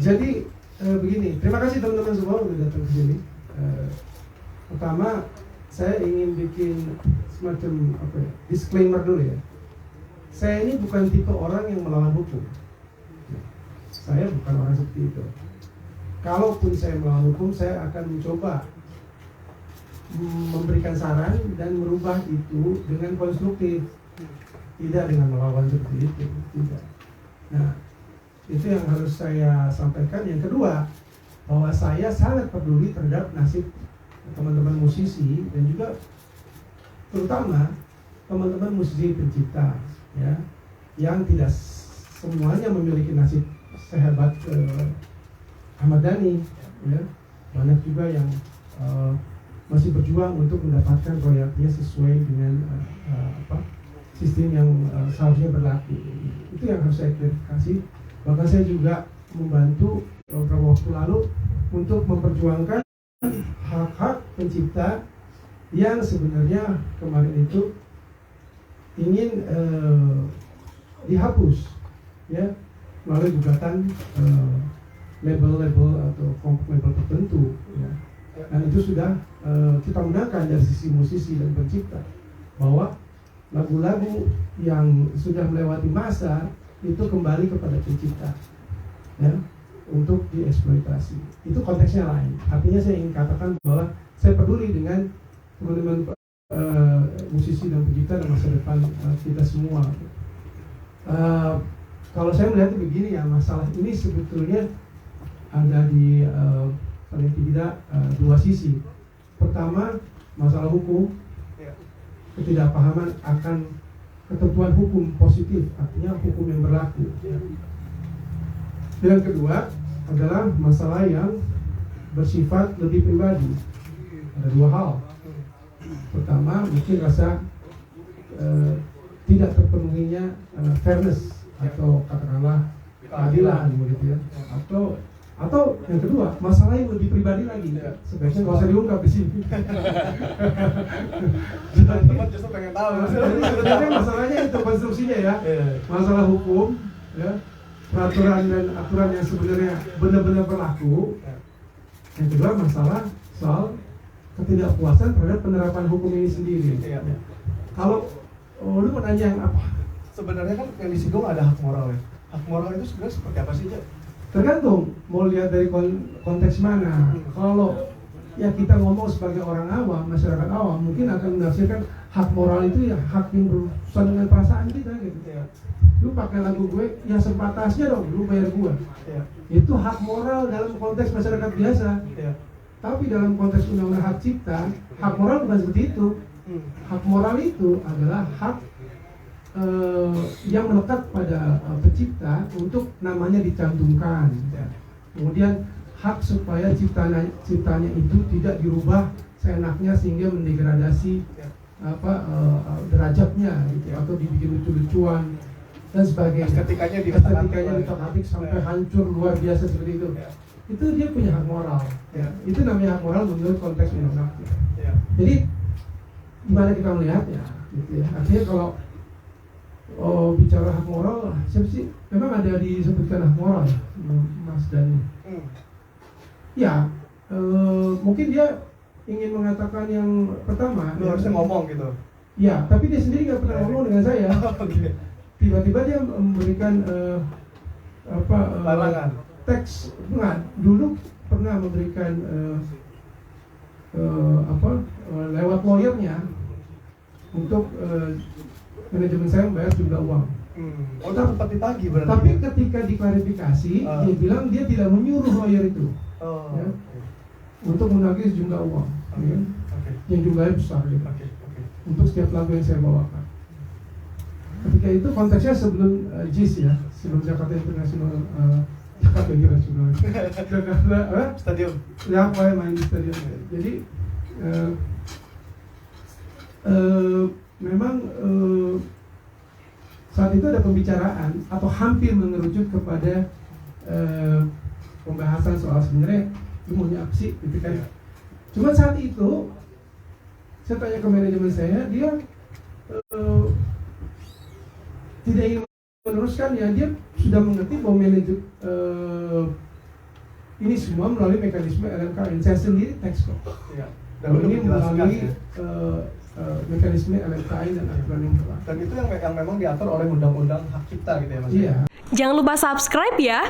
Jadi begini, terima kasih teman-teman semua udah datang ke sini. Pertama, saya ingin bikin semacam disclaimer dulu ya. Saya ini bukan tipe orang yang melawan hukum. Saya bukan orang seperti itu. Kalaupun saya melawan hukum, saya akan mencoba memberikan saran dan merubah itu dengan konstruktif, tidak dengan melawan seperti itu, tidak. Nah, itu yang harus saya sampaikan. Yang kedua, bahwa saya sangat peduli terhadap nasib teman-teman musisi dan juga terutama teman-teman musisi pencipta, ya, yang tidak semuanya memiliki nasib sehebat Ahmad Dhani, ya. Banyak juga yang masih berjuang untuk mendapatkan royaltinya sesuai dengan sistem yang seharusnya berlaku. Itu yang harus saya klarifikasi. Bahkan saya juga membantu beberapa waktu lalu untuk memperjuangkan hak-hak pencipta yang sebenarnya kemarin itu ingin dihapus, ya, melalui gugatan label-label atau kelompok label tertentu, ya. Dan itu sudah kita menangkan dari sisi musisi dan pencipta, bahwa lagu-lagu yang sudah melewati masa itu kembali kepada pencipta, ya, untuk dieksploitasi. Itu konteksnya lain. Artinya saya ingin katakan bahwa saya peduli dengan teman-teman musisi dan pencipta dan masa depan kita semua. Kalau saya melihat begini ya, masalah ini sebetulnya ada di paling tidak dua sisi. Pertama, masalah hukum, ketidakpahaman akan ketentuan hukum positif, artinya hukum yang berlaku. Dan kedua adalah masalah yang bersifat lebih pribadi. Ada dua hal. Pertama, mungkin rasa tidak terpenuhinya fairness atau katakanlah keadilan, begitu ya. Atau yang kedua, masalah yang lebih pribadi lagi, sebaiknya nggak usah diungkap di sini. Teman-teman justru pengen tahu. Jadi sebenarnya masalahnya itu konstruksinya ya, masalah hukum, ya, peraturan dan aturan yang sebenarnya benar-benar berlaku. Yang kedua masalah soal ketidakpuasan terhadap penerapan hukum ini sendiri. Kalau lu mau nanya yang apa? Sebenarnya kan yang disinggung ada hak moral ya. Hak moral itu sebenarnya seperti apa sih, Cak? Tergantung mau lihat dari konteks mana. Kalau ya kita ngomong sebagai orang awam, masyarakat awam, mungkin akan menafsirkan hak moral itu ya hak yang berurusan dengan perasaan kita gitu. Lu pakai lagu gue, ya sepatasnya dong, lu bayar gue. Itu hak moral dalam konteks masyarakat biasa. Tapi dalam konteks undang-undang hak cipta, hak moral bukan seperti itu. Hak moral itu adalah hak yang melekat pada pencipta untuk namanya dicantumkan. Kemudian hak supaya ciptanya itu tidak dirubah seenaknya sehingga mendegradasi derajatnya gitu, atau dibikin lucu-lucuan dan sebagainya. Estetikanya ditak-atik sampai hancur luar biasa seperti itu. Itu dia punya hak moral. Itu namanya hak moral menurut konteks undang-undang. Jadi gimana kita melihatnya gitu ya. Artinya kalau bicara hak moral, siapa sih? Memang ada disebutkan hak moral, Mas Dhani. Ya, mungkin dia ingin mengatakan yang pertama. Lu harusnya ngomong gitu. Ya, tapi dia sendiri nggak pernah ngomong dengan saya. Tiba-tiba dia memberikan larangan. Teks, enggak. Dulu pernah memberikan lewat lawyernya untuk manajemen saya membayar jumlah uang. Oh, itu sempat ditagih berarti. Tapi ketika diklarifikasi, dia bilang dia tidak menyuruh lawyer itu untuk menagih sejumlah uang, yang jumlahnya besar, untuk setiap lagu yang saya bawakan. Ketika itu konteksnya sebelum JIS ya, sebelum Jakarta International, Stadium. Ya, apa yang main di stadion. Jadi memang saat itu ada pembicaraan atau hampir mengerucut kepada pembahasan soal sebenarnya lu maunya apa sih gitu kan. Cuma saat itu saya tanya ke manajemen saya, dia tidak ingin meneruskan ya. Dia sudah mengerti bahwa ini semua melalui mekanisme LMKN. Saya sendiri teks kok. Iya. Dan ini menjelaskan, melalui ya. mekanisme LMKN dan aturan yang berlaku. Dan itu yang memang diatur oleh undang-undang hak cipta gitu ya Mas. Iya. Jangan lupa subscribe ya.